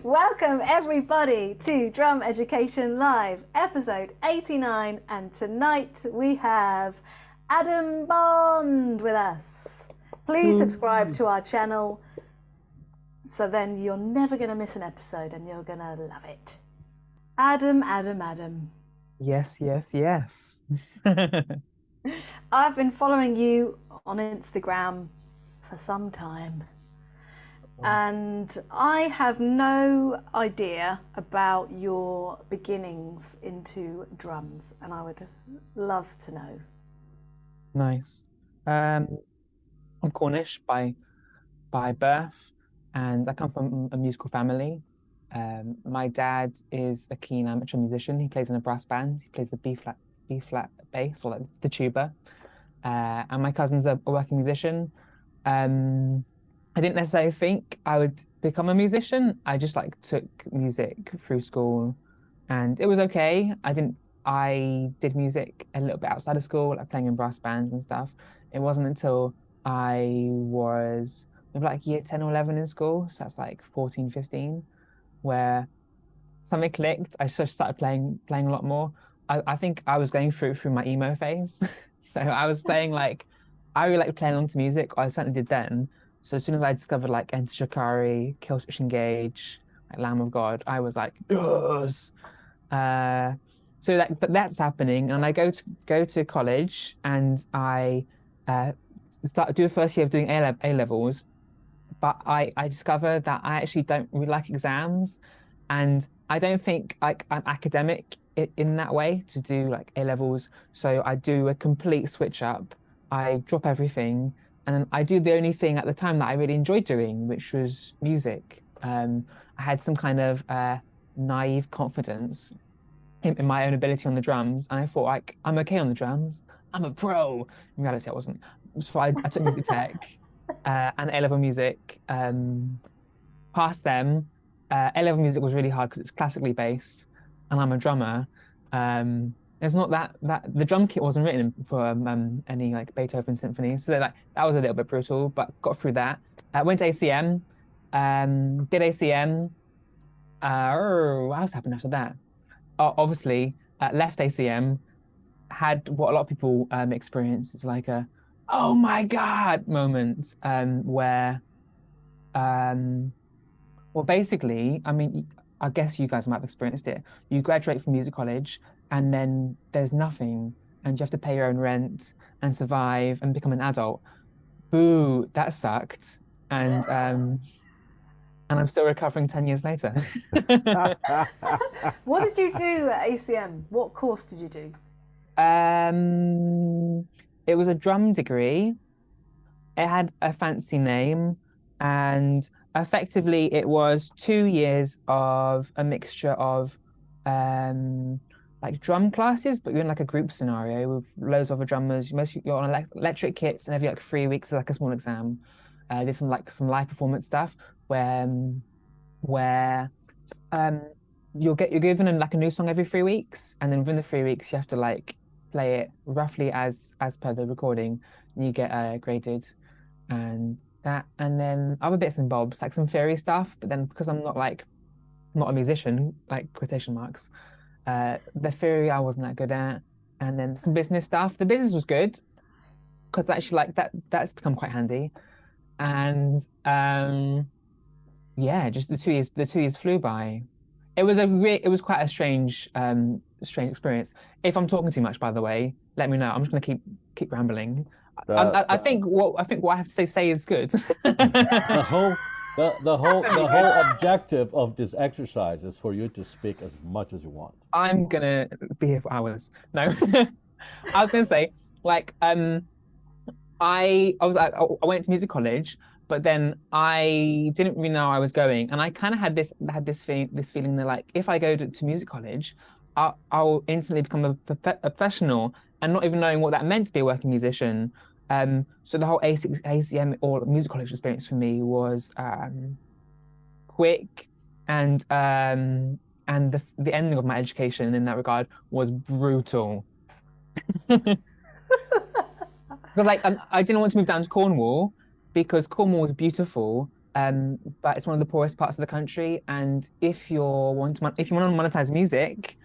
Welcome everybody to Drum Education Live, episode 89, and tonight we have Adam Bond with us. Please subscribe to our channel so then you're never going to miss an episode and you're going to love it. Adam. Yes. I've been following you on Instagram for some time. And I have no idea about your beginnings into drums, and I would love to know. Nice. I'm Cornish by birth, and I come from a musical family. My dad is a keen amateur musician. He plays in a brass band. He plays the B flat bass, or like the tuba. And my cousin's a working musician. I didn't necessarily think I would become a musician. I just took music through school, and it was okay. I did music a little bit outside of school, like playing in brass bands and stuff. It wasn't until I was maybe year 10 or 11 in school, so that's 14, 15, where something clicked. I just started playing a lot more. I think I was going through my emo phase. So I was playing I really liked playing along to music, or I certainly did then. So as soon as I discovered Enter Shikari, Killswitch Engage, Lamb of God, I was yes. But that's happening, and I go to college, and I do the first year of doing A levels, but I discovered that I actually don't really like exams, and I don't think I'm academic in that way to do A levels. So I do a complete switch up. I drop everything. And I do the only thing at the time that I really enjoyed doing, which was music. I had some kind of naive confidence in my own ability on the drums. And I thought, I'm okay on the drums. I'm a pro. In reality, I wasn't. So I took music tech and A-level music. Past them, A-level music was really hard because it's classically based, and I'm a drummer. It's not that the drum kit wasn't written for any Beethoven symphonies, so that was a little bit brutal, but got through that. Went to ACM, did ACM. What else happened after that? Obviously, left ACM, had what a lot of people experience. It's a oh my God moment, where well, basically, I mean, I guess you guys might have experienced it. You graduate from music college, and then there's nothing, and you have to pay your own rent and survive and become an adult. Boo, that sucked. And I'm still recovering 10 years later. What did you do at ACM? What course did you do? It was a drum degree. It had a fancy name, and effectively it was 2 years of a mixture of drum classes, but you're in a group scenario with loads of other drummers. You're on electric kits, and every 3 weeks there's a small exam. There's some live performance stuff where you're given a new song every 3 weeks, and then within the 3 weeks you have to play it roughly as per the recording, and you get graded, and then other bits and bobs, some theory stuff. But then because I'm not a musician, quotation marks, the theory I wasn't that good at, and then some business stuff. The business was good because actually that's become quite handy, and yeah, just the 2 years flew by. It was quite a strange experience. If I'm talking too much, by the way, let me know. I'm just gonna keep rambling. I think what I have to say is good. The whole objective of this exercise is for you to speak as much as you want. I'm gonna be here for hours. No, I was gonna say I went to music college, but then I didn't really know where I was going, and I kind of had this feeling that if I go to music college, I'll instantly become a professional, and not even knowing what that meant to be a working musician. So the whole ACM or music college experience for me was quick, and the ending of my education in that regard was brutal. Because like I didn't want to move down to Cornwall because Cornwall is beautiful, but it's one of the poorest parts of the country. And if if you want to monetize music,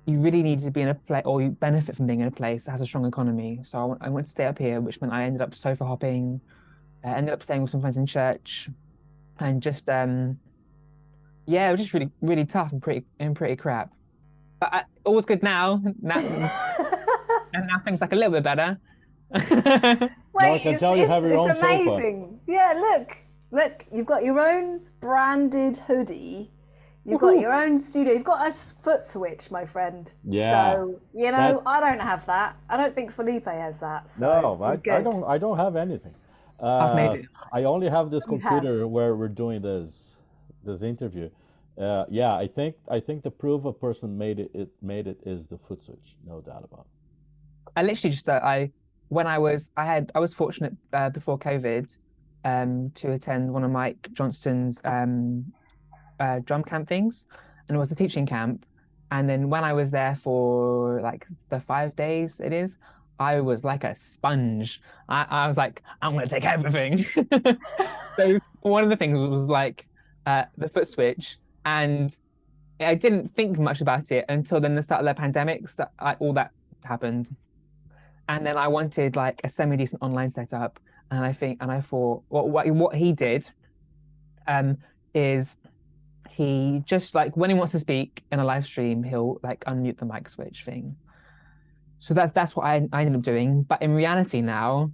you really need to be in a place, or you benefit from being in a place that has a strong economy. So I went to stay up here, which meant I ended up sofa hopping, ended up staying with some friends in church, and just yeah, it was just really tough and pretty crap. But all was good now. And now things like a little bit better. I can tell you have your own it's sofa. amazing. Yeah, look, you've got your own branded hoodie. You've got your own studio. You've got a foot switch, my friend. Yeah. So, I don't have that. I don't think Felipe has that. So No, we're I don't have anything. I've made it. I only have this You computer have. where we're doing this interview. Yeah, I think the proof a person made it is the foot switch, no doubt about it. I literally just I was fortunate before COVID to attend one of Mike Johnston's drum camp things, and it was a teaching camp. And then when I was there for like the 5 days it is, I was like a sponge. I was like, I'm gonna take everything. So one of the things was like the foot switch, and I didn't think much about it until then the start of the pandemic, all that happened. And then I wanted like a semi-decent online setup, and I thought what he did is he just like when he wants to speak in a live stream, he'll like unmute the mic switch thing. So that's what I ended up doing. But in reality now,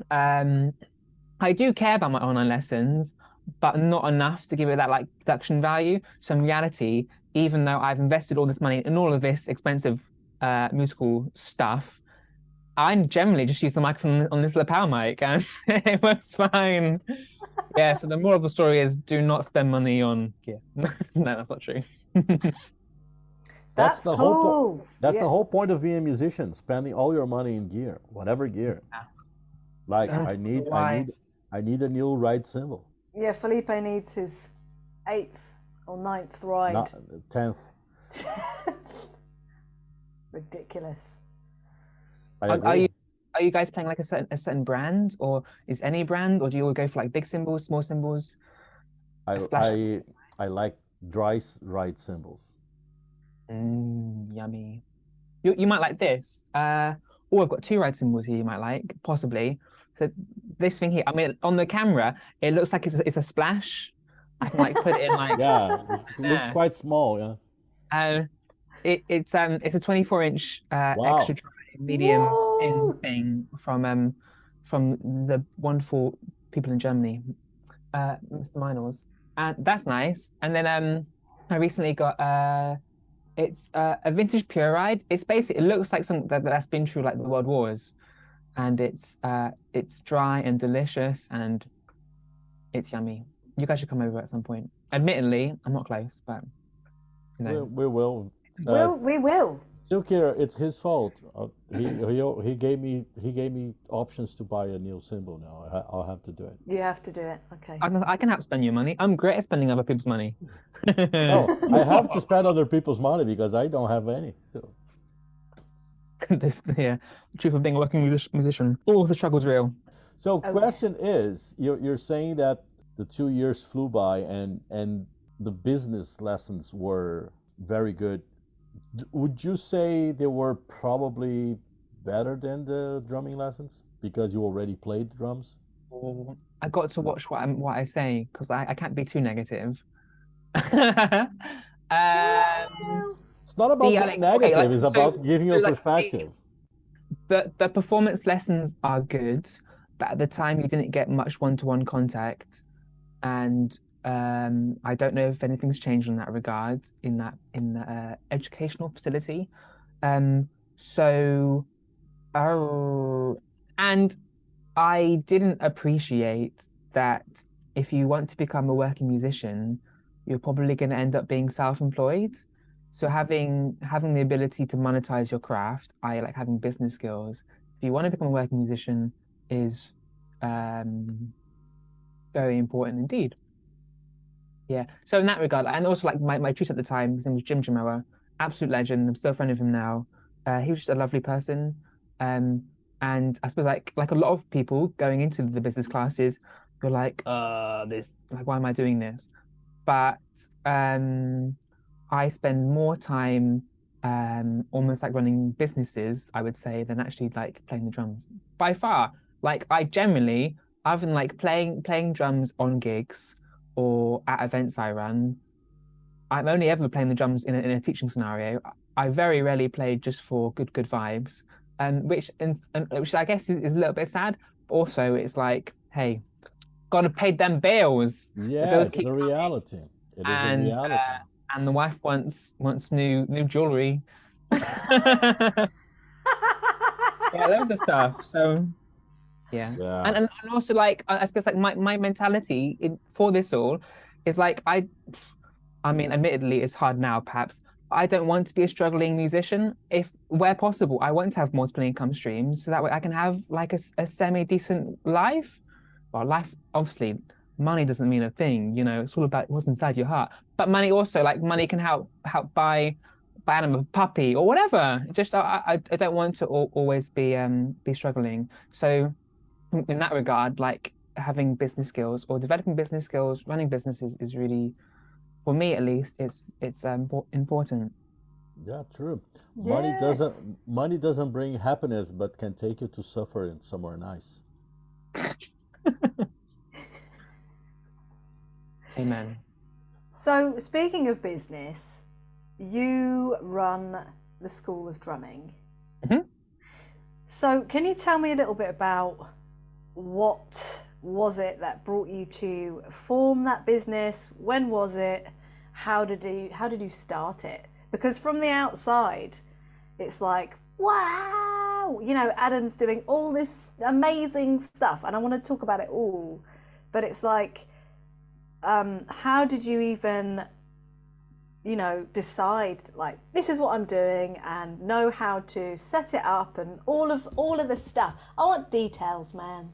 I do care about my online lessons, but not enough to give it that like production value. So in reality, even though I've invested all this money in all of this expensive musical stuff, I generally just use the microphone on this lapel mic and it works fine. Yeah, so the moral of the story is do not spend money on gear. No, that's not true. That's the cool. That's the whole point of being a musician, spending all your money in gear, whatever gear. Like I need a new ride cymbal. Yeah, Felipe needs his 8th or 9th ride. Not 10th. Ridiculous. Are you guys playing like a certain brand, or is any brand, or do you all go for like big cymbals, small cymbals? I like dry ride cymbals. Yummy. You might like this. Oh, I've got 2 ride cymbals here you might like, possibly. So this thing here, I mean, on the camera, it looks like it's a splash. I can like put it in like Yeah, it looks quite small, yeah. It's a 24-inch Wow. extra dry medium Whoa. in thing from the wonderful people in Germany, Mr. Minors, and that's nice. And then I recently got it's a vintage Pure Ride. It's basically, it looks like something that's been through like the World Wars, and it's dry and delicious and it's yummy. You guys should come over at some point. Admittedly, I'm not close, but you know. We will. We will. Silkier, it's his fault. He gave me options to buy a new cymbal now. I'll have to do it. You have to do it. Okay. I can help spend your money. I'm great at spending other people's money. No, I have to spend other people's money because I don't have any. So. The truth of being a working musician. All the struggle's real. So question is, you're saying that the 2 years flew by and the business lessons were very good. Would you say they were probably better than the drumming lessons because you already played drums? I got to watch what I say because I can't be too negative. It's not about being negative. It's about giving you a perspective. The performance lessons are good, but at the time you didn't get much one-to-one contact, and I don't know if anything's changed in that regard in the educational facility. And I didn't appreciate that if you want to become a working musician, you're probably going to end up being self-employed. So having the ability to monetize your craft, like having business skills, if you want to become a working musician, is very important indeed. Yeah. So in that regard, and also like my tutor at the time, his name was Jim Jamoa, absolute legend. I'm still a friend of him now. He was just a lovely person. And I suppose like a lot of people going into the business classes, you're like, this, like, why am I doing this? But I spend more time almost like running businesses, I would say, than actually like playing the drums by far. Like I generally, other than like playing drums on gigs or at events I run, I'm only ever playing the drums in a teaching scenario. I very rarely play just for good vibes, and which I guess is a little bit sad. But also, it's like, hey, gotta pay them bills. The Yeah, bills it's keep a coming, reality. It is a and reality. and the wife wants new jewelry. Yeah, loads of stuff. So yeah, Yeah. and also like I suppose like my mentality for this all is like I mean, admittedly, it's hard now, perhaps. I don't want to be a struggling musician. If, where possible, I want to have multiple income streams so that way I can have like a semi-decent life. Well, life, obviously, money doesn't mean a thing, you know, it's all about what's inside your heart. But money also, like money can help buy Adam a puppy or whatever. Just I don't want to always be struggling. So in that regard, like having business skills or developing business skills, running businesses is really, for me at least, it's important. Yeah, true. Yes. Money doesn't bring happiness, but can take you to suffer in somewhere nice. Amen. So, speaking of business, you run the School of Drumming. Mhm. So, can you tell me a little bit about what was it that brought you to form that business? When was it? How did you start it? Because from the outside, it's like, wow, Adam's doing all this amazing stuff, and I want to talk about it all. But it's like, how did you even decide like this is what I'm doing and know how to set it up and all of this stuff? I want details, man.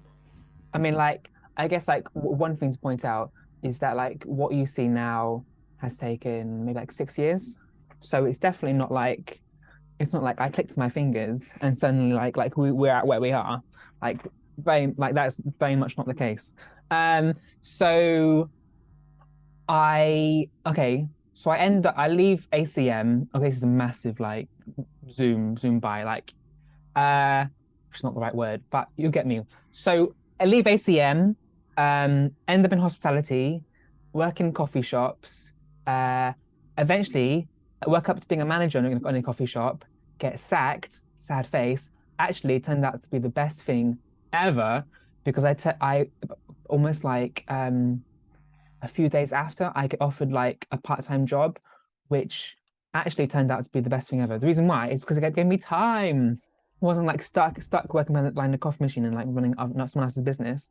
I mean, like, I guess like one thing to point out is that like what you see now has taken maybe like 6 years. So it's not like I clicked my fingers and suddenly like we're at where we are. Like very like that's very much not the case. So I leave ACM. Okay, this is a massive like zoom by like it's not the right word, but you get me. So I leave ACM, end up in hospitality, work in coffee shops, uh eventually I work up to being a manager in a coffee shop, get sacked, sad face. Actually it turned out to be the best thing ever because I almost like a few days after, I get offered like a part-time job, which actually turned out to be the best thing ever. The reason why is because it gave me time. I wasn't like stuck working behind the coffee machine and like running not someone else's business.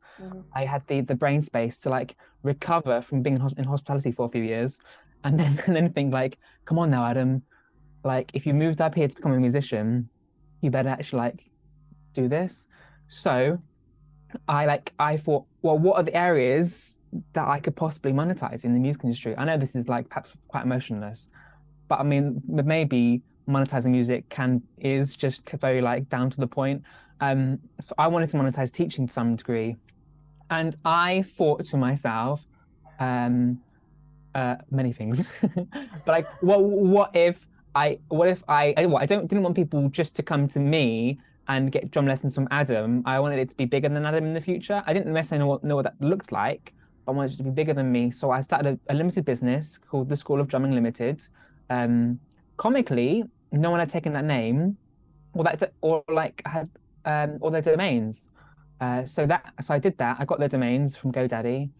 I had the brain space to like recover from being in hospitality for a few years, and then and then think like, come on now, Adam, like if you moved up here to become a musician, you better actually like do this. So I thought, well, what are the areas that I could possibly monetize in the music industry? I know this is like perhaps quite emotionless, but I mean maybe monetizing music can is just very like down to the point. So I wanted to monetize teaching to some degree, and I thought to myself, um, many things, but like, well, what if I didn't want people just to come to me and get drum lessons from Adam. I wanted it to be bigger than Adam in the future. I didn't necessarily know what that looked like, but I wanted it to be bigger than me. So I started a limited business called the School of Drumming Limited. Um, Comically, no one had taken that name or that or like had or their domains. So I did that. I got their domains from GoDaddy,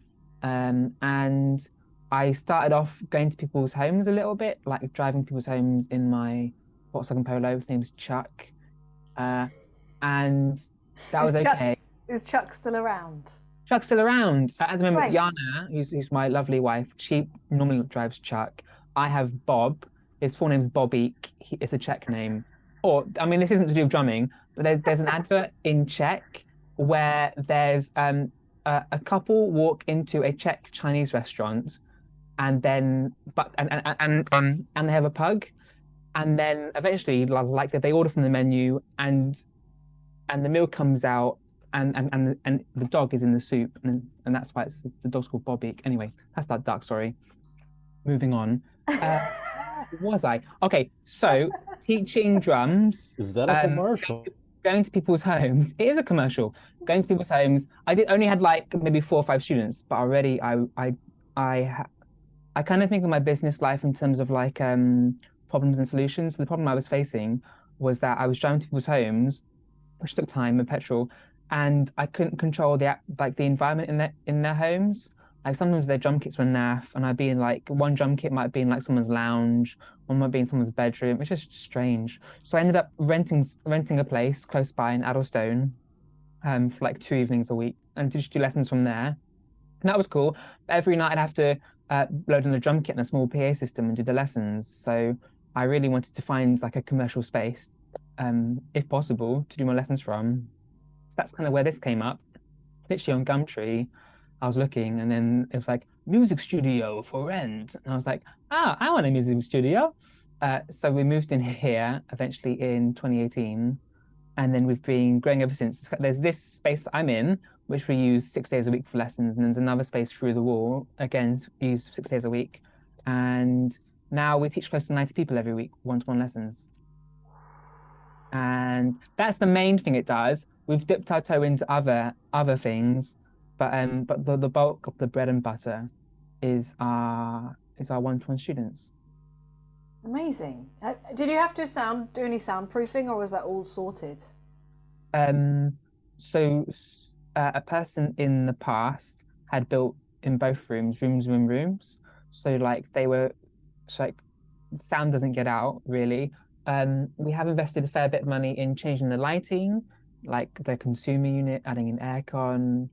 and I started off going to people's homes a little bit, like driving people's homes in my Volkswagen Polo. His name's Chuck, uh, and that was Is Chuck okay. is Chuck still around? Chuck's still around at the moment. Great. Yana, who's my lovely wife, she normally drives Chuck. I have Bob. His full name's Bobby. It's a Czech name. Or I mean, this isn't to do with drumming, but there's an advert in Czech where there's a couple walk into a Czech Chinese restaurant, and then and they have a pug, and then eventually like they order from the menu, and and the milk comes out, and the dog is in the soup, and that's why the dog's called Bobby. Anyway, that's that dark story. Moving on. Where was I? Okay, so teaching drums. Is that a commercial? Going to people's homes. It is a commercial. Going to people's homes. I did only had like maybe 4 or 5 students, but already I kind of think of my business life in terms of like problems and solutions. The problem I was facing was that I was driving to people's homes, which took time and petrol, and I couldn't control the environment in their homes. Like sometimes their drum kits were naff, and I'd be in like one drum kit might be in like someone's lounge, one might be in someone's bedroom. It's just strange. So I ended up renting a place close by in Addlestone, for like 2 evenings a week, and just do lessons from there. And that was cool. Every night I'd have to load in a drum kit and a small PA system and do the lessons. So I really wanted to find like a commercial space, if possible, to do my lessons from. So that's kind of where this came up. Literally on Gumtree, I was looking, and then it was like music studio for rent, and I was like, I want a music studio. So we moved in here eventually in 2018, and then we've been growing ever since. There's this space that I'm in, which we use 6 days a week for lessons, and there's another space through the wall, again, use 6 days a week. And now we teach close to 90 people every week, one-to-one lessons. And that's the main thing it does. We've dipped our toe into other things, but the bulk of the bread and butter is our one-to-one students. Amazing. Did you have to do any soundproofing, or was that all sorted? So a person in the past had built in both rooms. So like sound doesn't get out really. We have invested a fair bit of money in changing the lighting, like the consumer unit, adding in aircon.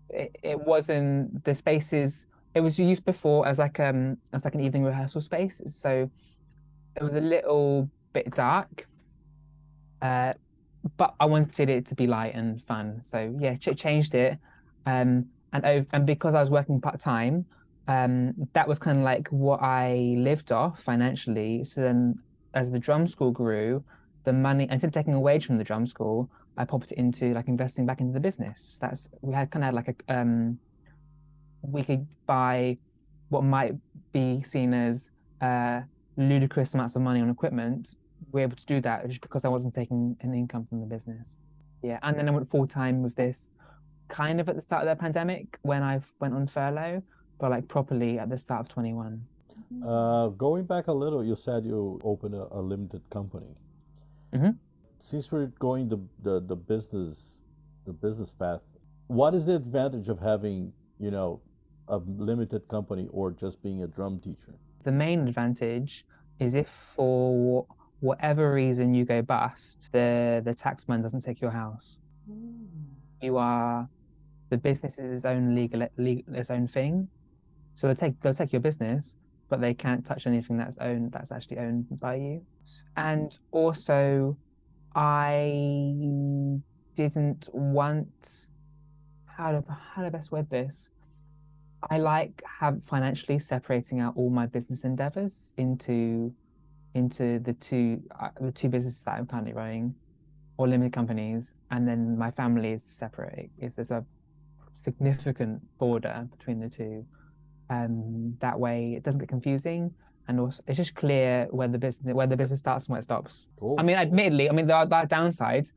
It wasn't the spaces. It was used before as like an evening rehearsal space. So it was a little bit dark, but I wanted it to be light and fun. So yeah, changed it. And because I was working part-time, that was kind of like what I lived off financially. So then as the drum school grew, the money, instead of taking a wage from the drum school, I popped it into like investing back into the business. We had like we could buy what might be seen as ludicrous amounts of money on equipment. We're able to do that just because I wasn't taking an income from the business. Yeah, and then I went full-time with this kind of at the start of the pandemic when I went on furlough, but like properly at the start of 21. Going back a little, you said you opened a limited company. Mm-hmm. Since we're going the business path, what is the advantage of having, a limited company or just being a drum teacher? The main advantage is if for whatever reason you go bust, the taxman doesn't take your house. The business is its own its own thing. So they'll take your business, but they can't touch anything that's actually owned by you. And also, I didn't want, how to best word this? I financially separating out all my business endeavors into the two businesses that I'm currently running, or limited companies, and then my family is separate. There's a significant border between the two. That way it doesn't get confusing, and also it's just clear where the business starts and where it stops. Cool. I mean, admittedly, there are downsides.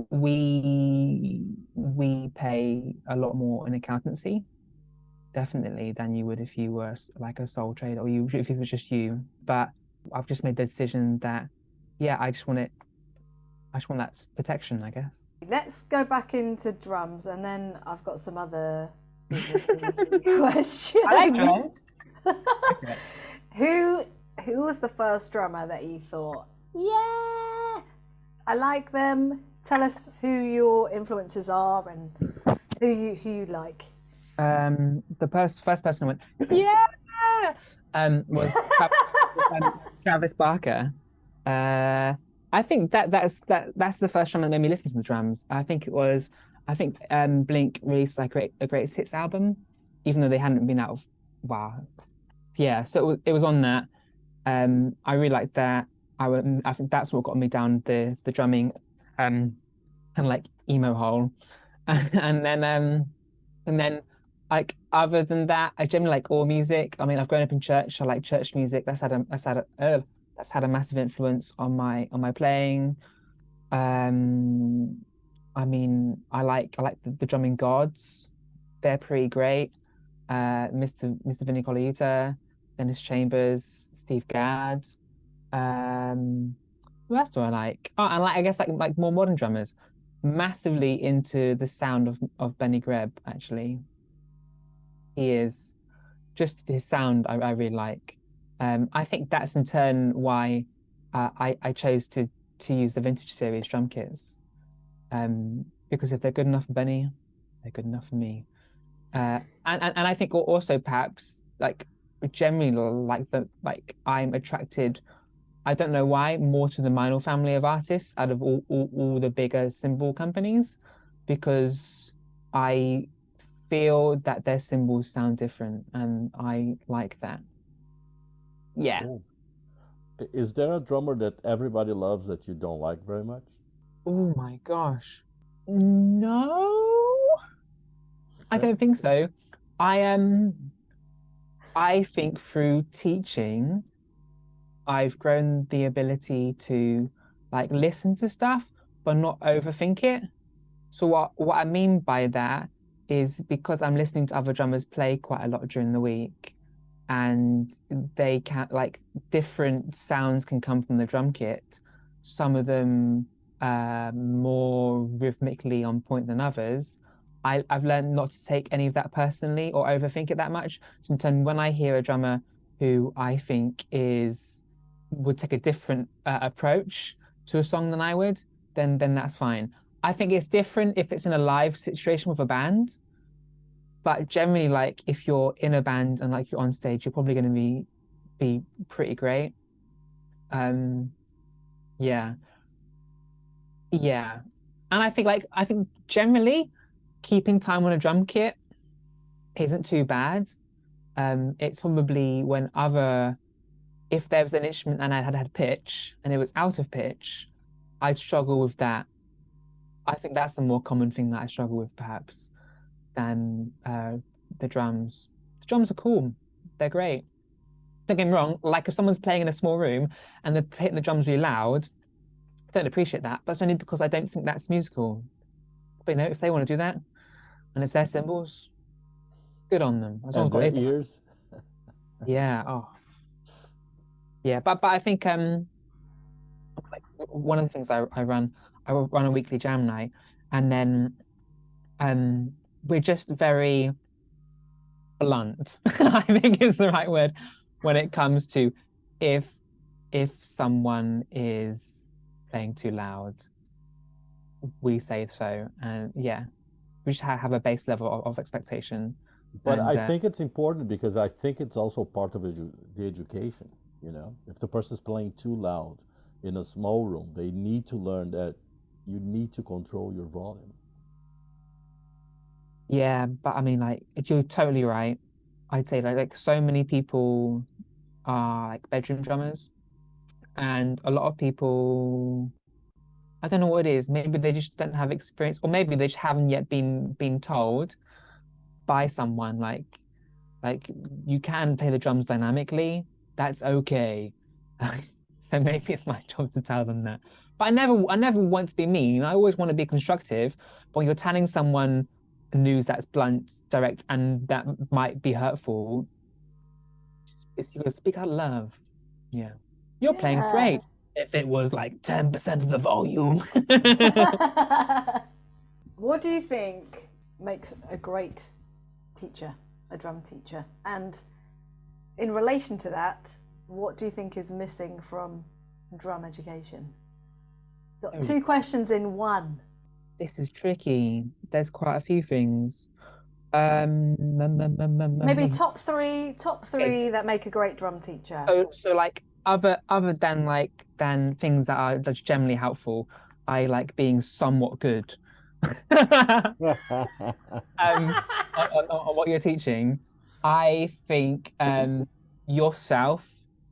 We pay a lot more in accountancy, definitely, than you would if you were like a sole trader, or if it was just you. But I've just made the decision that, yeah, I just want that protection, I guess. Let's go back into drums, and then I've got some other questions. I like drums. Okay. Who was the first drummer that you thought, yeah, I like them? Tell us who your influences are and who you like. The first person I went, yeah, was Travis Barker. I think that's the first drum that made me listen to the drums. I think Blink released like a greatest hits album, even though they hadn't been out of yeah. So it was on that. I really liked that. I think that's what got me down the drumming. kind of like emo hole. And then like other than that, I generally like all music. I mean, I've grown up in church. I like church music. That's had a massive influence on my playing. Um, I mean, I like the drumming gods. They're pretty great. Mr. Vinny Colaiuta, Dennis Chambers, Steve Gadd. Um, who else do I like? Oh, and like I guess like more modern drummers. Massively into the sound of Benny Greb, actually. He is just his sound I really like. I think that's in turn why I chose to use the vintage series drum kits. Because if they're good enough for Benny, they're good enough for me. And I think also perhaps like generally like I'm attracted, I don't know why, more to the Minor family of artists out of all the bigger cymbal companies, because I feel that their cymbals sound different and I like that. Yeah. Cool. Is there a drummer that everybody loves that you don't like very much? Oh my gosh. No, I don't think so. I I think through teaching, I've grown the ability to like listen to stuff but not overthink it. So what I mean by that is because I'm listening to other drummers play quite a lot during the week, and they can like different sounds can come from the drum kit. Some of them more rhythmically on point than others. I've learned not to take any of that personally or overthink it that much. So in turn, when I hear a drummer who I think is would take a different approach to a song than I would, then that's fine. I think it's different if it's in a live situation with a band, but generally, like if you're in a band and like you're on stage, you're probably going to be pretty great. Um, yeah, yeah, and I think generally keeping time on a drum kit isn't too bad. It's probably when other if there was an instrument and I had pitch and it was out of pitch, I'd struggle with that. I think that's the more common thing that I struggle with, perhaps, than the drums. The drums are cool. They're great. Don't get me wrong, like if someone's playing in a small room and they're hitting the drums really loud, I don't appreciate that. But it's only because I don't think that's musical. But you know, if they want to do that and it's their cymbals, good on them. As long as And I've got their earplugs. ears? Yeah. Oh. Yeah. But I think like one of the things I run a weekly jam night, and then um we're just very blunt, I think is the right word, when it comes to if if someone is playing too loud, we say so. And yeah, we just have a base level of expectation. But And I think it's important because I think it's also part of the education. You know, if the person's playing too loud in a small room, they need to learn that you need to control your volume. yeah, but I mean, like, you're totally right. I'd say like so many people are like bedroom drummers, and a lot of people, I don't know what it is. Maybe they just don't have experience, or maybe they just haven't yet been told by someone like you can play the drums dynamically. That's okay. So maybe it's my job to tell them that. But I never want to be mean. I always want to be constructive. But when you're telling someone news that's blunt, direct, and that might be hurtful, you got to speak out of love. Yeah, your playing's Yeah. great. If it was like 10% of the volume. What do you think makes a great teacher, a drum teacher? And in relation to that, what do you think is missing from drum education? Got two questions in one. This is tricky. There's quite a few things. Maybe top three that make a great drum teacher. So like other than things that are just generally helpful, I like being somewhat good on what you're teaching. I think yourself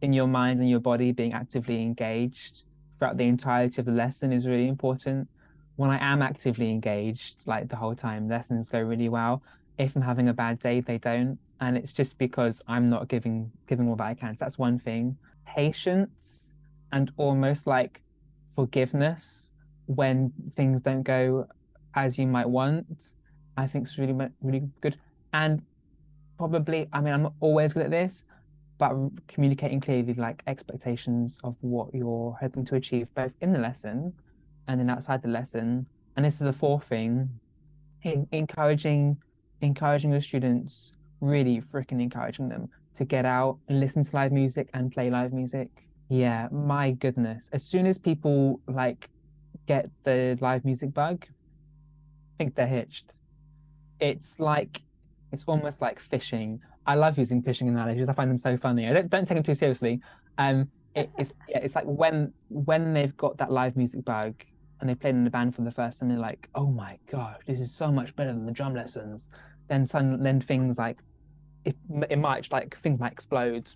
in your mind and your body being actively engaged throughout the entirety of the lesson is really important. When I am actively engaged, like the whole time, lessons go really well. If I'm having a bad day, they don't. And it's just because I'm not giving all that I can. So that's one thing. Patience and almost like forgiveness when things don't go as you might want, I think is really, really good. And probably, I mean, I'm not always good at this, but communicating clearly like expectations of what you're hoping to achieve both in the lesson and then outside the lesson. And this is the fourth thing, encouraging the students, really freaking encouraging them to get out and listen to live music and play live music. Yeah, my goodness. As soon as people like get the live music bug, I think they're hitched. It's like it's almost like fishing. I love using fishing analogies. I find them so funny. I don't take them too seriously. It's yeah, it's like when they've got that live music bug and they played in the band for the first time, they're like, oh my God, this is so much better than the drum lessons. Then things like it might like things might explode.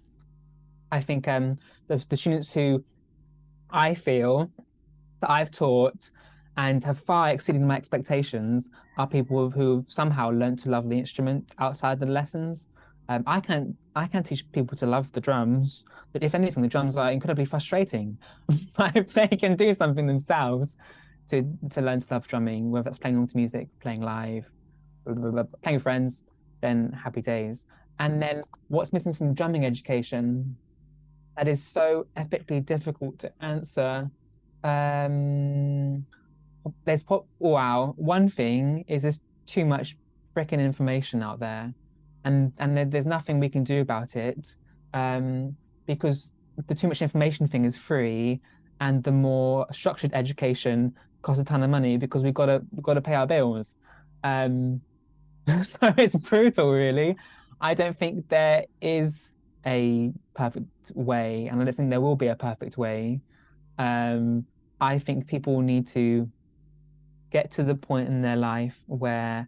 I think the students who I feel that I've taught and have far exceeded my expectations are people who've somehow learned to love the instrument outside the lessons. I can't teach people to love the drums, but if anything, the drums are incredibly frustrating. But if they can do something themselves to learn to love drumming, whether that's playing along to music, playing live, playing with friends, then happy days. And then what's missing from drumming education that is so epically difficult to answer. Wow. One thing is there's too much freaking information out there, and there's nothing we can do about it, because the too much information thing is free, and the more structured education costs a ton of money because we've got to pay our bills. So it's brutal, really. I don't think there is a perfect way, and I don't think there will be a perfect way. I think people need to get to the point in their life where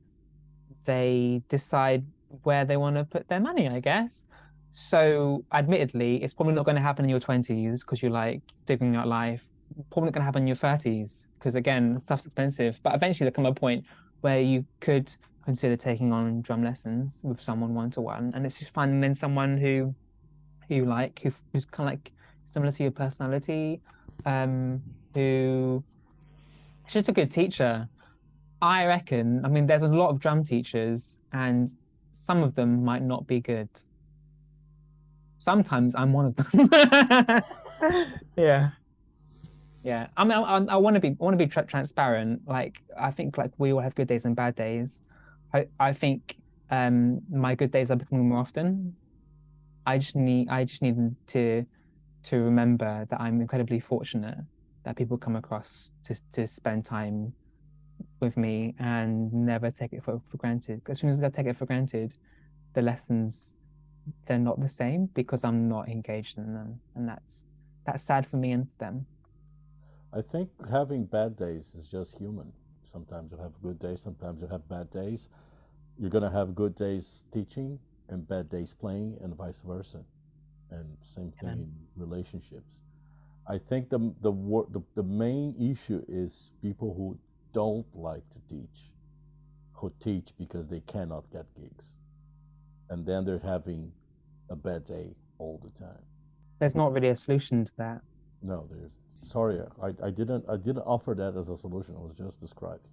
they decide where they want to put their money, I guess. So, admittedly, it's probably not going to happen in your 20s because you're like figuring out life. Probably not going to happen in your 30s because, again, stuff's expensive. But eventually, there'll come a point where you could consider taking on drum lessons with someone one-to-one. And it's just finding then someone who's kind of like similar to your personality, who is just a good teacher. I reckon, I mean, there's a lot of drum teachers, and some of them might not be good. Sometimes I'm one of them. Yeah. Yeah. I mean, I want to be transparent. Like, I think like we all have good days and bad days. I think my good days are becoming more often. I just need to remember that I'm incredibly fortunate that people come across to spend time with me and never take it for granted. As soon as I take it for granted, the lessons, they're not the same because I'm not engaged in them, and that's sad for me and for them. I think having bad days is just human. Sometimes you have good days, sometimes you have bad days. You're gonna have good days teaching and bad days playing, and vice versa. And same thing Amen. in relationships. I think the main issue is people who don't like to teach, who teach because they cannot get gigs, and then they're having a bad day all the time. There's not really a solution to that. No, there's sorry, I didn't offer that as a solution. I was just describing.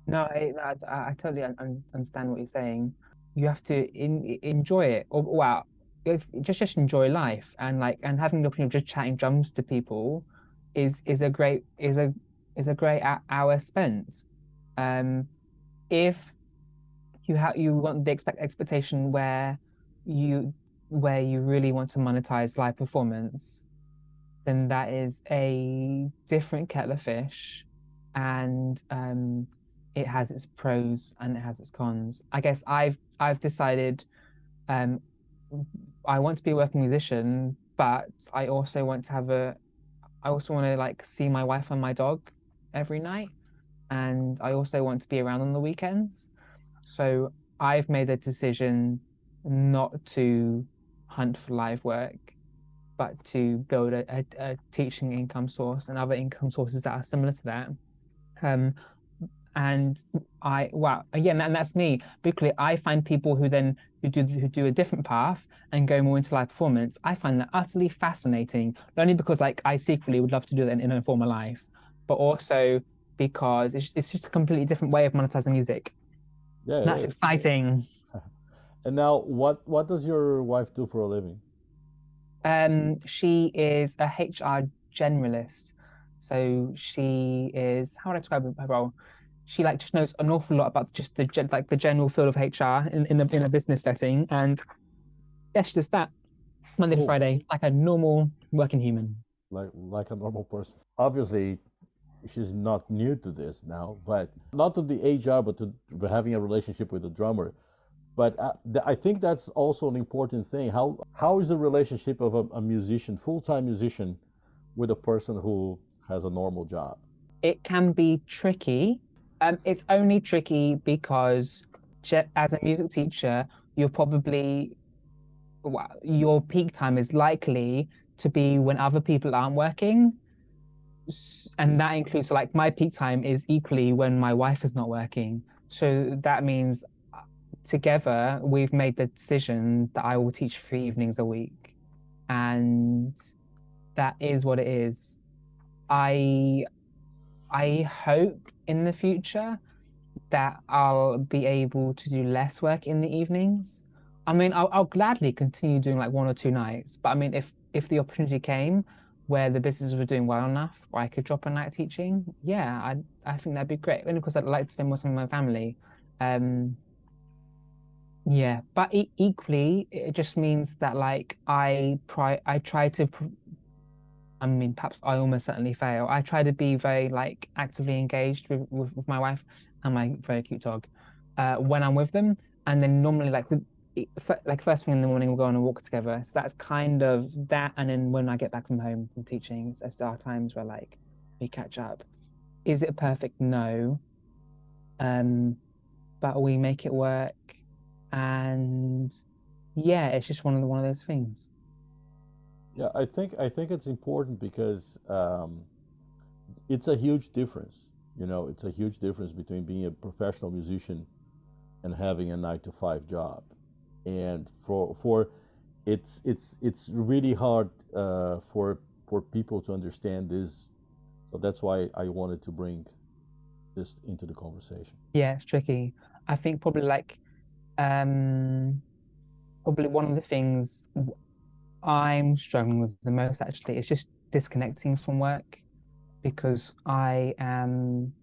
No, I totally understand what you're saying. You have to enjoy it, or wow, just enjoy life, and like and having the opportunity of just chatting drums to people is a great hour spent. Um, if you want the expectation where you really want to monetize live performance, then that is a different kettle of fish, and it has its pros and it has its cons. I guess I've decided um, I want to be a working musician, but I also want to like see my wife and my dog every night, and I also want to be around on the weekends. So I've made a decision not to hunt for live work, but to build a teaching income source and other income sources that are similar to that. And again, and that's me. Because I find people who do a different path and go more into live performance. I find that utterly fascinating, not only because like I secretly would love to do that in a former life, but also because it's just a completely different way of monetizing music. Yeah, And that's exciting. And now, what does your wife do for a living? She is a HR generalist. So she is, how would I describe her role? She like just knows an awful lot about just the general field of HR in a business setting, and yeah, she does that Monday to Cool. Friday like a normal working human. Like a normal person. Obviously, she's not new to this now, but not to the HR, but to having a relationship with the drummer. But I think that's also an important thing. How is the relationship of a musician, full-time musician, with a person who has a normal job? It can be tricky. It's only tricky because as a music teacher, you're probably your peak time is likely to be when other people aren't working. And that includes, like, my peak time is equally when my wife is not working. So that means together we've made the decision that I will teach 3 evenings a week. And that is what it is. I hope in the future that I'll be able to do less work in the evenings. I mean, I'll gladly continue doing like 1 or 2 nights, but I mean, if the opportunity came where the businesses were doing well enough where I could drop a night teaching, yeah, I think that'd be great. And of course, I'd like to spend more time with my family. Yeah, but equally, it just means that like I try to. I mean, perhaps I almost certainly fail. I try to be very like actively engaged with my wife and my very cute dog when I'm with them, and then normally like first thing in the morning we'll go on a walk together. So that's kind of that, and then when I get back from home from teaching, there are times where like we catch up. Is it perfect? No, but we make it work, and yeah, it's just one of those things. Yeah, I think it's important because it's a huge difference. You know, it's a huge difference between being a professional musician and having a 9 to 5 job. And for it's really hard for people to understand this. So that's why I wanted to bring this into the conversation. Yeah, it's tricky. I think um probably one of the things I'm struggling with the most actually is just disconnecting from work, because I am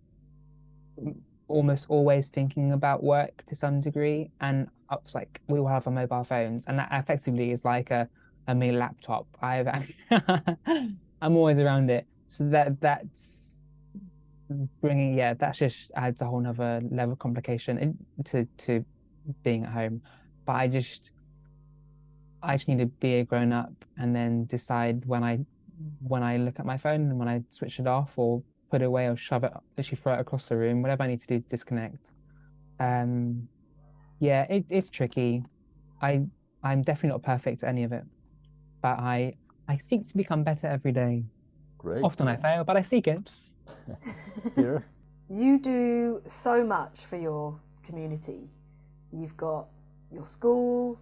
almost always thinking about work to some degree, and it's like we all have our mobile phones, and that effectively is like a mini laptop. I'm always around it, so that's bringing, yeah, that just adds a whole nother level of complication to being at home. But I just need to be a grown up and then decide when I look at my phone and when I switch it off or put it away or shove it, literally throw it across the room, whatever I need to do to disconnect. Yeah, it's tricky. I I'm definitely not perfect at any of it, but I seek to become better every day. Great. Often I fail, but I seek it. Here. You do so much for your community. You've got your school,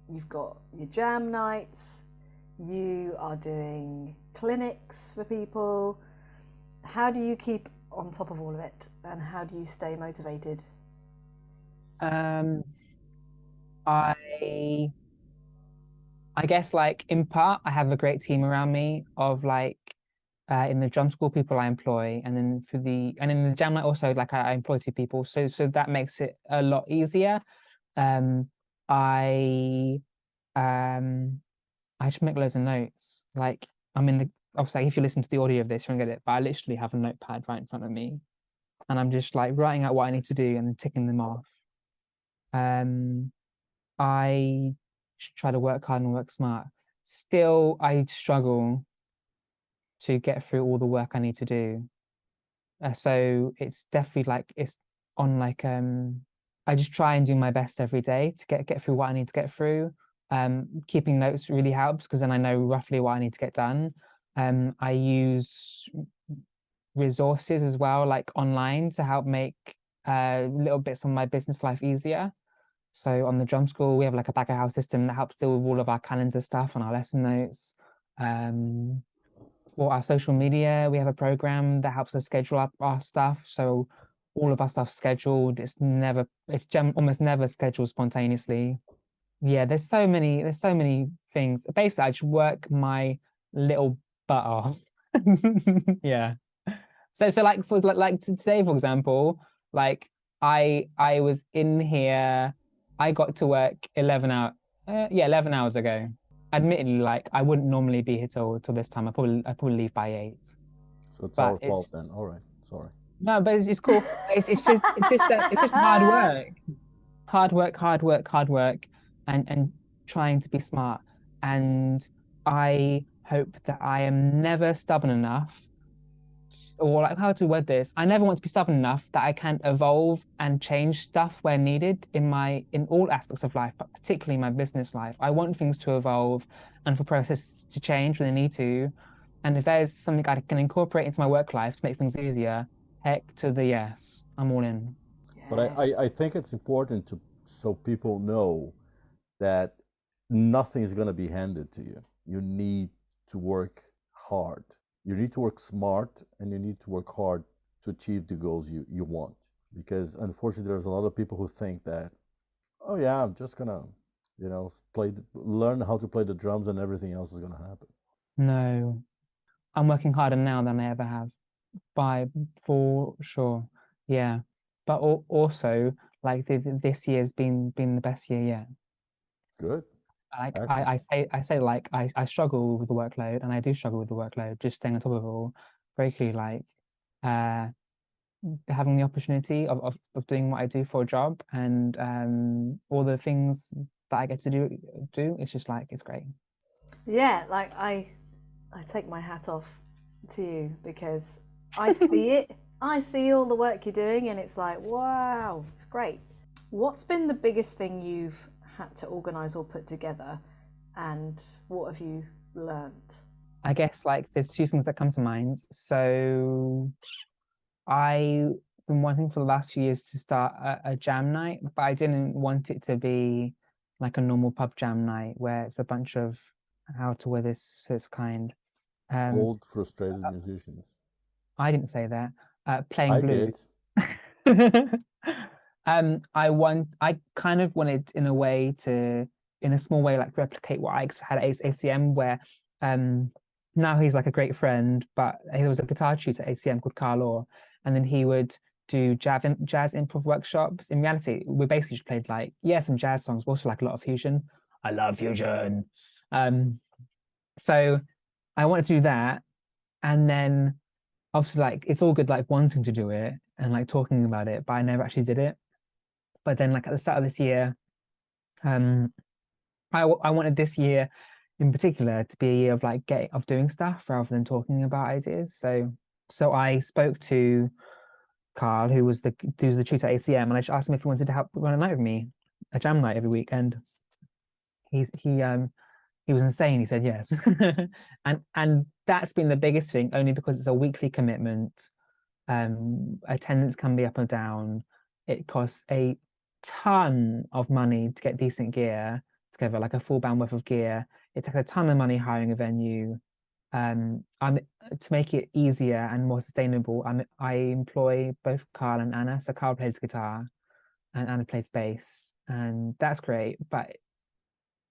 you've got your jam nights, you are doing clinics for people. How do you keep on top of all of it, and how do you stay motivated? Um, I I guess like in part I have a great team around me of like in the drum school people I employ, and then in the jam night also like I employ 2 people, so that makes it a lot easier. Um, I um I just make loads of notes. Like I'm in the obviously if you listen to the audio of this, you won't get it, but I literally have a notepad right in front of me, and I'm just like writing out what I need to do and then ticking them off. Um, I try to work hard and work smart. Still, I struggle to get through all the work I need to do. So it's definitely like it's on like I just try and do my best every day to get through what I need to get through. Keeping notes really helps because then I know roughly what I need to get done. I use resources as well, like online, to help make little bits of my business life easier. So on the drum school, we have like a back of house system that helps deal with all of our calendar stuff and our lesson notes. For our social media, we have a program that helps us schedule up our stuff. So all of our stuff's scheduled. Almost never scheduled spontaneously. Yeah, there's so many things. Basically, I just work my little butt off. Yeah. So like for like today, for example, like I was in here, I got to work 11 hours ago. Admittedly, like I wouldn't normally be here till this time. I probably leave by 8. So it's But our fault then. All right, sorry. no, but it's cool. It's just hard work, and trying to be smart. And I hope that I am never stubborn enough, or like how to word this. I never want to be stubborn enough that I can't evolve and change stuff where needed in all aspects of life, but particularly my business life. I want things to evolve and for processes to change when they need to. And if there's something I can incorporate into my work life to make things easier, heck to the yes. I'm all in. But I think it's important so people know that nothing is going to be handed to you. You need to work hard. You need to work smart, and you need to work hard to achieve the goals you want. Because unfortunately, there's a lot of people who think that, oh yeah, I'm just gonna, learn how to play the drums, and everything else is gonna happen. No, I'm working harder now than I ever have, for sure. Yeah, but also like this year's been the best year yet. Good. Like Excellent. I say like I struggle with the workload, and I do struggle with the workload, just staying on top of it all. Very clearly, like uh having the opportunity of doing what I do for a job, and all the things that I get to do, it's just like it's great. Yeah, like I take my hat off to you because I see it. I see all the work you're doing, and it's like, wow, it's great. What's been the biggest thing you've had to organise or put together, and what have you learnt? I guess like there's two things that come to mind. So I've been wanting for the last few years to start a jam night, but I didn't want it to be like a normal pub jam night where it's a bunch of, how to wear this kind. Um, Old, frustrated musicians. I didn't say that. Playing I blues. did. I kind of wanted in a way to, in a small way, like replicate what I had at ACM, where now he's like a great friend, but he was a guitar tutor at ACM called Carl Orr, and then he would do jazz improv workshops. In reality, we basically just played like, yeah, some jazz songs, but also like a lot of fusion. I love fusion. So I wanted to do that, and then obviously like it's all good like wanting to do it and like talking about it, but I never actually did it. But then like at the start of this year, um I wanted this year in particular to be a year of like doing stuff rather than talking about ideas. So I spoke to Carl, who's the tutor at ACM, and I just asked him if he wanted to help run a night with me, a jam night every weekend. He was insane. He said yes. And that's been the biggest thing, only because it's a weekly commitment. Attendance can be up and down. It costs a ton of money to get decent gear together, like a full band worth of gear. It takes a ton of money hiring a venue. I'm to make it easier and more sustainable. I employ both Carl and Anna. So Carl plays guitar and Anna plays bass, and that's great. But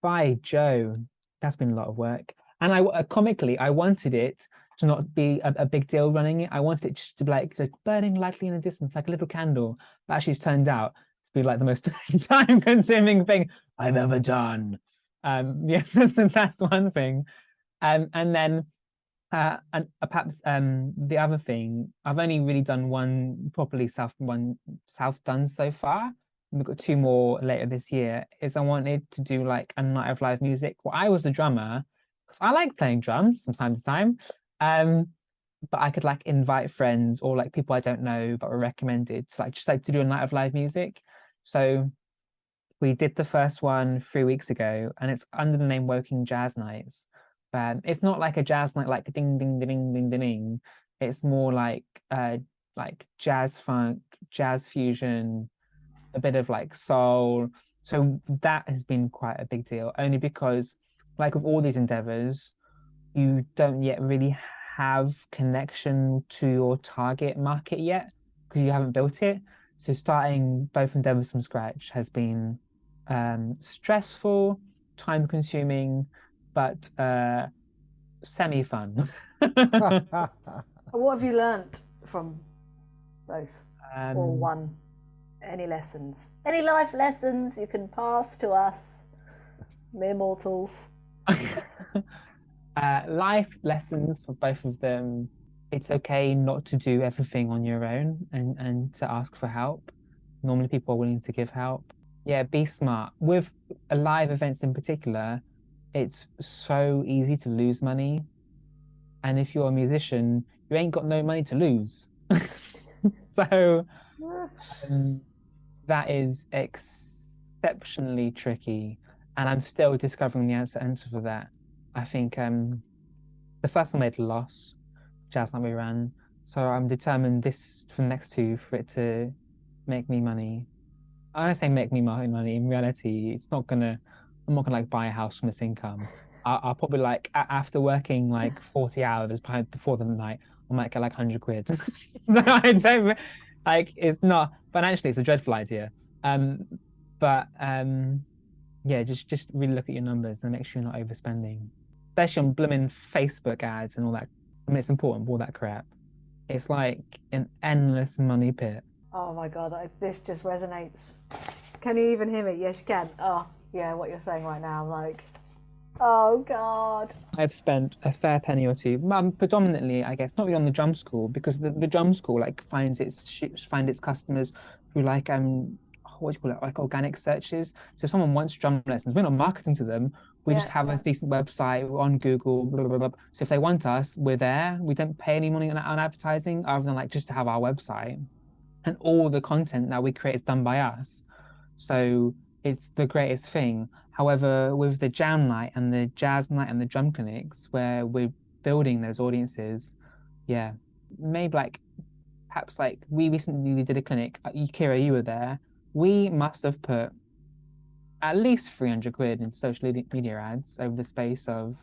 by Joe, that's been a lot of work. And comically, I wanted it to not be a big deal running it. I wanted it just to be like burning lightly in the distance, like a little candle. But actually, it's turned out to be like the most time-consuming thing I've ever done. Yes, so that's one thing. And then and perhaps the other thing, I've only really done one self done so far. We've got two more later this year. Is I wanted to do like a night of live music. Well, I was a drummer because I like playing drums from time to time. Um, but I could like invite friends or like people I don't know but were recommended to like just like to do a night of live music. So We did the first one 3 weeks ago, and it's under the name Woking Jazz Nights. It's not like a jazz night like ding ding ding ding ding ding ding. It's more like jazz funk, jazz fusion, a bit of like soul. So that has been quite a big deal, only because like with all these endeavors, you don't yet really have connection to your target market yet because you haven't built it. So starting both endeavors from scratch has been stressful, time consuming, but semi-fun. What have you learnt from both or Um, one? Any lessons? Any life lessons you can pass to us, mere mortals? life lessons for both of them. It's okay not to do everything on your own and to ask for help. Normally people are willing to give help. Yeah, be smart. With live events in particular, it's so easy to lose money. And if you're a musician, you ain't got no money to lose. So that is exceptionally tricky. And I'm still discovering the answer for that. I think the first one made a loss, Jazz Night we ran. So I'm determined this for the next two for it to make me money. I don't say make me money. In reality, I'm not gonna like buy a house from this income. I'll probably like after working like 40 hours before the night, I might get like 100 quid. No, I don't like it's not financially, it's a dreadful idea. But yeah, just really look at your numbers and make sure you're not overspending. Especially on blooming Facebook ads and all that. I mean, it's important, all that crap. It's like an endless money pit. Oh my God, this just resonates. Can you even hear me? Yes, you can. Oh, yeah, what you're saying right now, I'm like, oh God. I've spent a fair penny or two, predominantly, I guess, not really on the drum school, because the drum school like finds its customers through like what do you call it, like organic searches. So if someone wants drum lessons, we're not marketing to them. We just have a decent website, we're on Google, blah, blah, blah, blah. So if they want us, we're there. We don't pay any money on advertising other than like just to have our website. And all the content that we create is done by us. So it's the greatest thing. However, with the jam night and the jazz night and the drum clinics where we're building those audiences, yeah, maybe like perhaps like we recently did a clinic. Kira, you were there. We must have put at least 300 quid in social media ads over the space of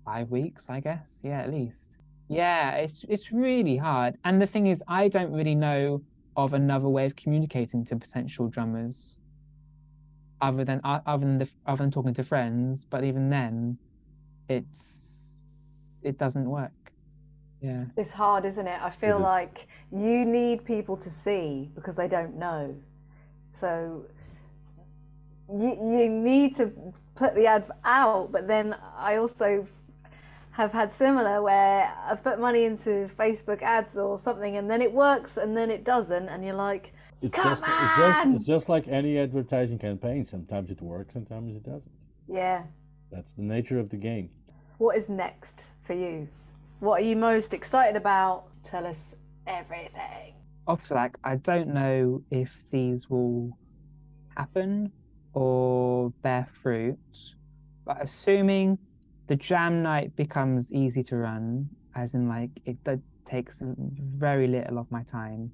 5 weeks, I guess. Yeah, at least. Yeah, it's really hard. And the thing is, I don't really know of another way of communicating to potential drummers other than talking to friends. But even then, it doesn't work. Yeah, It's hard, isn't it? I feel like you need people to see because they don't know. So you need to put the ad out, but then I also have had similar where I've put money into Facebook ads or something and then it works and then it doesn't and you're like, come on! It's just like any advertising campaign. Sometimes it works, sometimes it doesn't. Yeah. That's the nature of the game. What is next for you? What are you most excited about? Tell us everything. Obviously, like I don't know if these will happen or bear fruit, but assuming the jam night becomes easy to run, as in like it takes very little of my time,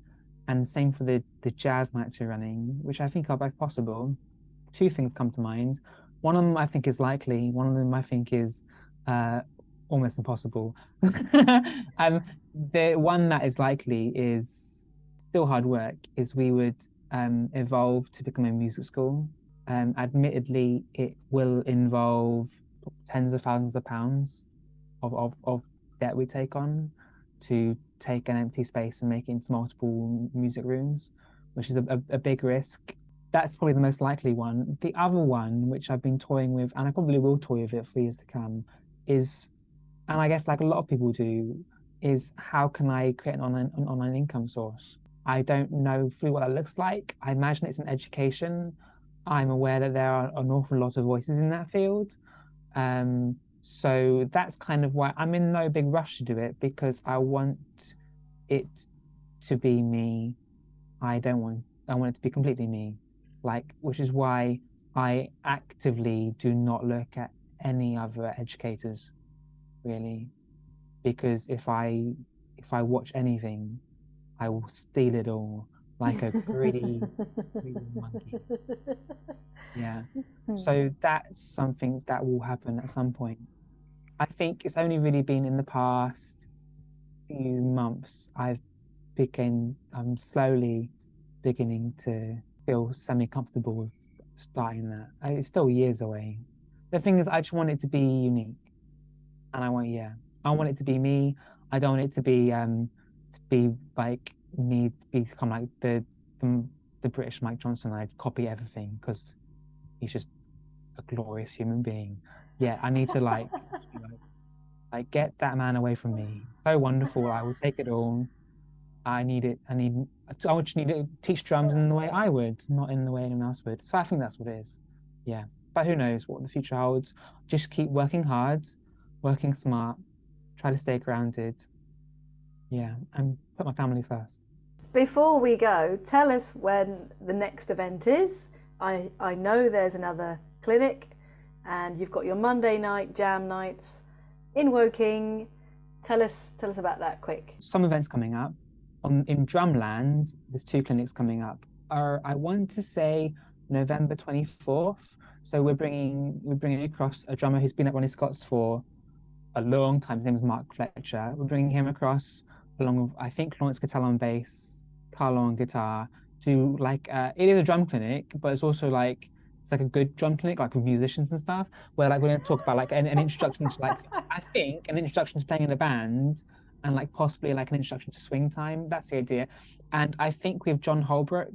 and same for the jazz nights we're running, which I think are both possible. Two things come to mind. One of them I think is likely. One of them I think is almost impossible. The one that is likely is still hard work. Is we would evolve to become a music school. Admittedly, it will involve tens of thousands of pounds of debt we take on to take an empty space and make it into multiple music rooms, which is a big risk. That's probably the most likely one. The other one, which I've been toying with, and I probably will toy with it for years to come, is, and I guess like a lot of people do, is how can I create an online income source? I don't know fully what that looks like. I imagine it's an education. I'm aware that there are an awful lot of voices in that field. So that's kind of why I'm in no big rush to do it, because I want it to be me. I want it to be completely me. which is why I actively do not look at any other educators, really, because if I watch anything, I will steal it all like a greedy monkey. Yeah. So that's something that will happen at some point. I think it's only really been in the past few months I'm slowly beginning to feel semi-comfortable with starting that. It's still years away. The thing is, I just want it to be unique, and I want it to be me. I don't want it to be like me become like the British Mike Johnson. I'd copy everything because he's just a glorious human being. Yeah, I need to like get that man away from me. So wonderful. I will take it all. I just need to teach drums in the way I would, not in the way anyone else would. So I think that's what it is. Yeah. But who knows what the future holds. Just keep working hard, working smart, try to stay grounded. Yeah. And put my family first. Before we go, tell us when the next event is. I know there's another clinic, and you've got your Monday night jam nights in Woking. Tell us about that quick. Some events coming up. In Drumland, there's 2 clinics coming up. I want to say November 24th. So we're bringing across a drummer who's been at Ronnie Scott's for a long time. His name is Mark Fletcher. We're bringing him across along with, I think, Lawrence Cattell on bass, Carlo on guitar, to it is a drum clinic, but it's also it's like a good drum clinic, like with musicians and stuff, where we're going to talk about an introduction to I think an introduction to playing in a band, and possibly an introduction to swing time. That's the idea. And I think with John Holbrook,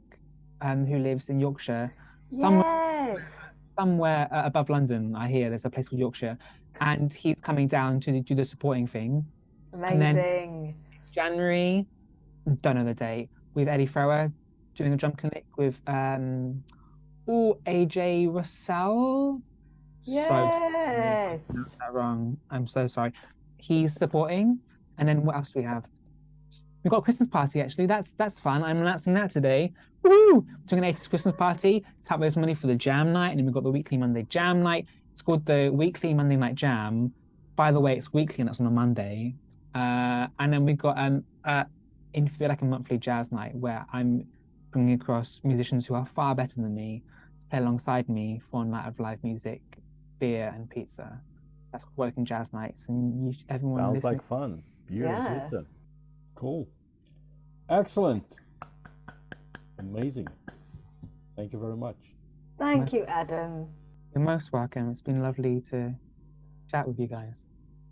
who lives in Yorkshire, somewhere above London, I hear there's a place called Yorkshire, and he's coming down to do the supporting thing. Amazing. And then January, don't know the date, with Eddie Thrower doing a drum clinic with AJ Russell. Yes. So sorry, I pronounced that wrong. I'm so sorry. He's supporting. And then what else do we have? We've got a Christmas party, actually. That's fun. I'm announcing that today. Woo! Doing an 80s Christmas party to raise money for the jam night. And then we've got the weekly Monday jam night. It's called the weekly Monday night jam. By the way, it's weekly and that's on a Monday. And then we've got in a monthly jazz night where I'm bringing across musicians who are far better than me to play alongside me for a night of live music, beer and pizza. That's called Working Jazz Nights, and everyone sounds listening. like fun. Beer and pizza. Cool. Excellent. Amazing. Thank you very much. Thank you, Adam. You're most welcome. It's been lovely to chat with you guys.